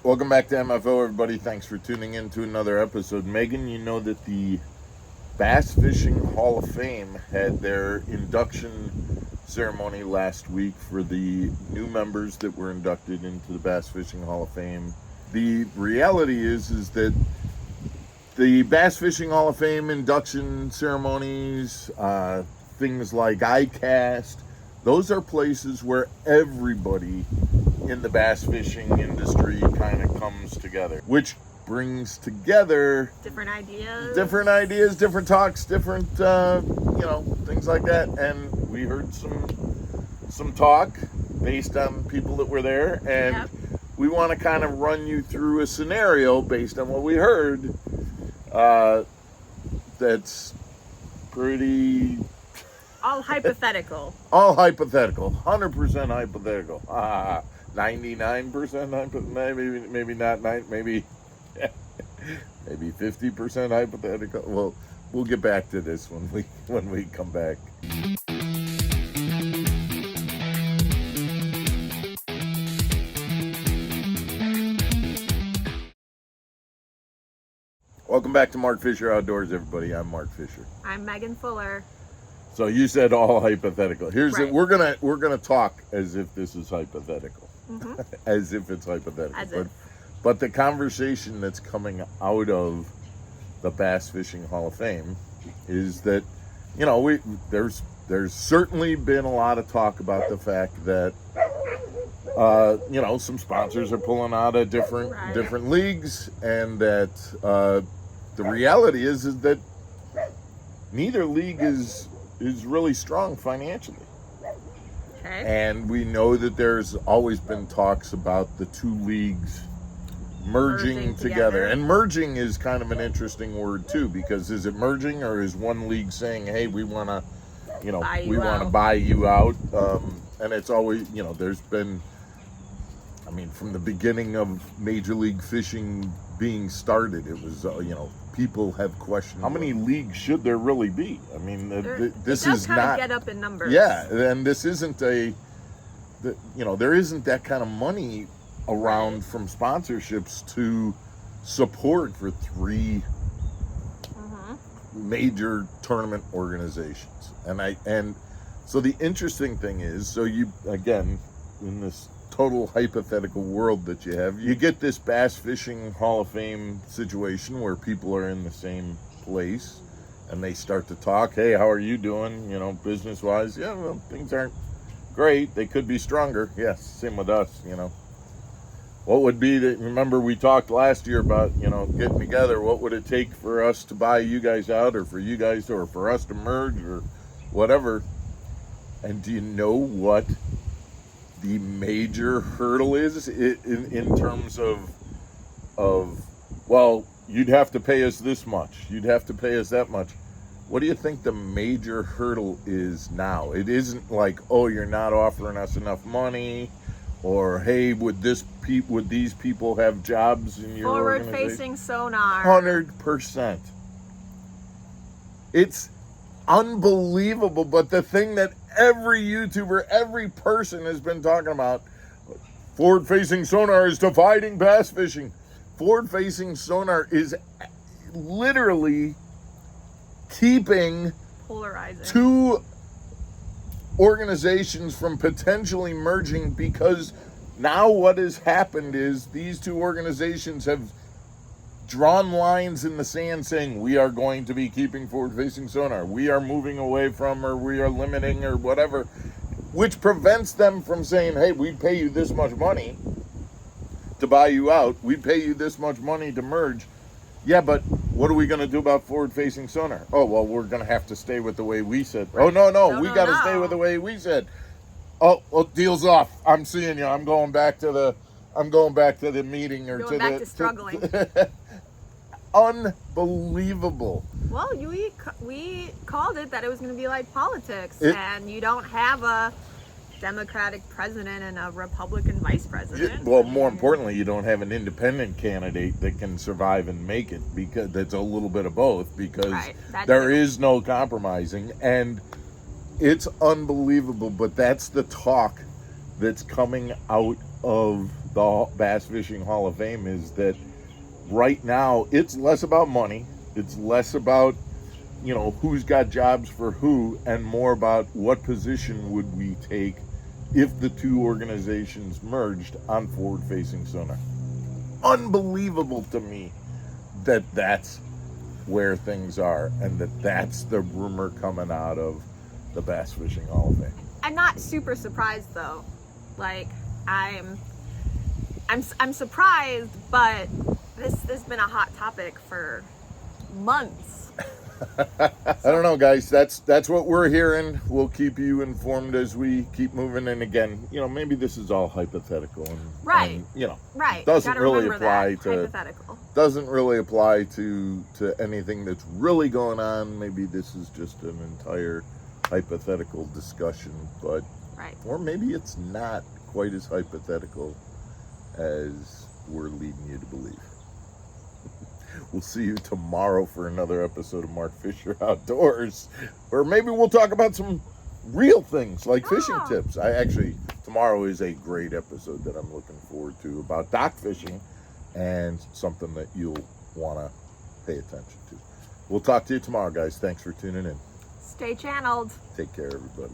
Welcome back to MFO, everybody. Thanks for tuning in to another episode. Megan, you know that the Bass Fishing Hall of Fame had their induction ceremony last week for the new members that were inducted into the Bass Fishing Hall of Fame. The reality is that the Bass Fishing Hall of Fame induction ceremonies, things like ICAST, those are places where everybody in the bass fishing industry kind of comes together, which brings together different ideas, different talks, different things like that. And we heard some talk based on people that were there, and we want to kind of run you through a scenario based on what we heard. That's pretty all hypothetical. All hypothetical, 100% hypothetical. 99%, maybe not, maybe 50% hypothetical. Well, we'll get back to this when we come back. Welcome back to Mark Fisher Outdoors, everybody. I'm Mark Fisher. I'm Megan Fuller. So you said all hypothetical. Here's right. it. We're gonna talk as if this is hypothetical, as if it's hypothetical. But the conversation that's coming out of the Bass Fishing Hall of Fame is that there's certainly been a lot of talk about the fact that some sponsors are pulling out of different leagues, and that the reality is that neither league is really strong financially. Okay. And we know that there's always been talks about the two leagues merging together. And merging is kind of an interesting word too, because is it merging, or is one league saying, hey, we want to buy you out? And it's always, there's been, from the beginning of Major League Fishing being started, it was, people have questioned how many leagues should there really be. This is not get up in numbers. Yeah, and this isn't there isn't that kind of money around from sponsorships to support for three major tournament organizations. And so the interesting thing is, so you, again, in this total hypothetical world that you get this Bass Fishing Hall of Fame situation where people are in the same place and they start to talk. Hey, how are you doing? Business wise. Yeah, well, things aren't great. They could be stronger. Yes, same with us. What would be remember we talked last year about, getting together. What would it take for us to buy you guys out, or for you guys, or for us to merge, or whatever? And do you know what the major hurdle is in terms of well, you'd have to pay us this much, you'd have to pay us that much? What do you think the major hurdle is now? It isn't like, oh, you're not offering us enough money, or hey, would these people have jobs in your forward-facing sonar. 100%. It's unbelievable. But the thing that every YouTuber, every person has been talking about, forward-facing sonar is dividing bass fishing. Forward-facing sonar is literally keeping polarizing two organizations from potentially merging, because now what has happened is these two organizations have drawn lines in the sand saying, we are going to be keeping forward-facing sonar, we are moving away from, or we are limiting, or whatever, which prevents them from saying, hey, we'd pay you this much money to buy you out, we'd pay you this much money to merge. Yeah, but what are we going to do about forward-facing sonar? Oh, well, we're going to have to stay with the way we said. Right. Oh, no, we got to stay with the way we said. Oh, well, deal's off. I'm seeing you. I'm going back to the meeting, or back to struggling. Unbelievable. Well, we called it that it was going to be like politics, and you don't have a Democratic president and a Republican vice president. Well, more importantly, you don't have an independent candidate that can survive and make it, because that's a little bit of both, because there is no compromising, and it's unbelievable. But that's the talk that's coming out of the Bass Fishing Hall of Fame is that right now it's less about money, it's less about, you know, who's got jobs for who, and more about what position would we take if the two organizations merged on forward-facing sonar. Unbelievable to me that that's where things are, and that's the rumor coming out of the Bass Fishing Hall of Fame. I'm not super surprised though. Like I'm surprised, but this has been a hot topic for months. I don't know, guys. That's what we're hearing. We'll keep you informed as we keep moving. And again, you know, maybe this is all hypothetical, and, right? and, you know, right. Doesn't really apply to hypothetical. Doesn't really apply to anything that's really going on. Maybe this is just an entire hypothetical discussion, but right. Or maybe it's not quite as hypothetical as we're leading you to believe. We'll see you tomorrow for another episode of Mark Fisher Outdoors, or maybe we'll talk about some real things like fishing tips. Tomorrow is a great episode that I'm looking forward to about dock fishing, and something that you'll want to pay attention to. We'll talk to you tomorrow, guys. Thanks for tuning in. Stay channeled. Take care, everybody.